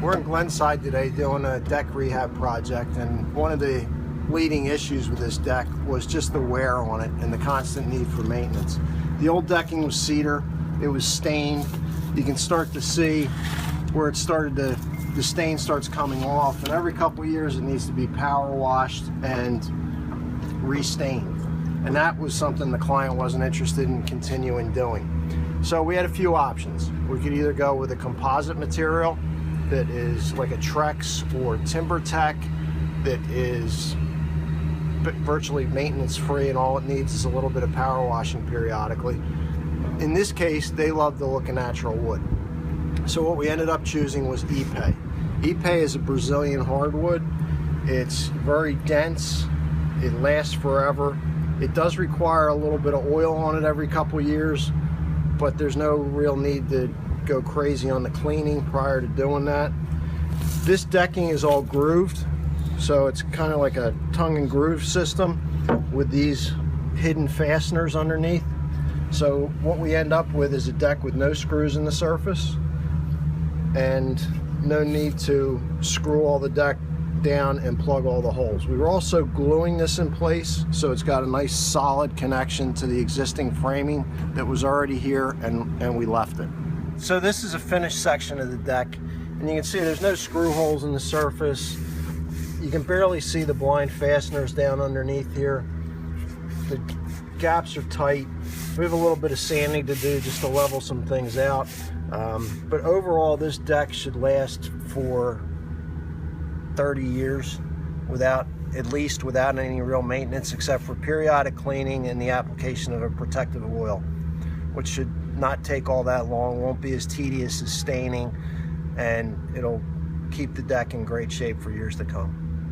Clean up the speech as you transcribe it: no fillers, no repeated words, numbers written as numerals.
We're in Glenside today doing a deck rehab project, and one of the leading issues with this deck was just the wear on it and the constant need for maintenance. The old decking was cedar, it was stained. You can start to see where it started to, the stain starts coming off, and every couple of years it needs to be power washed and restained. And that was something the client wasn't interested in continuing doing. So we had a few options. We could either go with a composite material that is like a Trex or TimberTech that is virtually maintenance free, and all it needs is a little bit of power washing periodically. In this case, they love the look of natural wood. So what we ended up choosing was Ipe. Ipe is a Brazilian hardwood. It's very dense, it lasts forever. It does require a little bit of oil on it every couple of years, but there's no real need to go crazy on the cleaning prior to doing that. This decking is all grooved, so it's kind of like a tongue and groove system with these hidden fasteners underneath. So what we end up with is a deck with no screws in the surface and no need to screw all the deck down and plug all the holes. We were also gluing this in place, so it's got a nice solid connection to the existing framing that was already here, and we left it. So this is a finished section of the deck, and you can see there's no screw holes in the surface. You can barely see the blind fasteners down underneath here. The gaps are tight. We have a little bit of sanding to do just to level some things out, but overall this deck should last for 30 years without any real maintenance, except for periodic cleaning and the application of a protective oil, which should not take all that long, won't be as tedious as staining, and it'll keep the deck in great shape for years to come.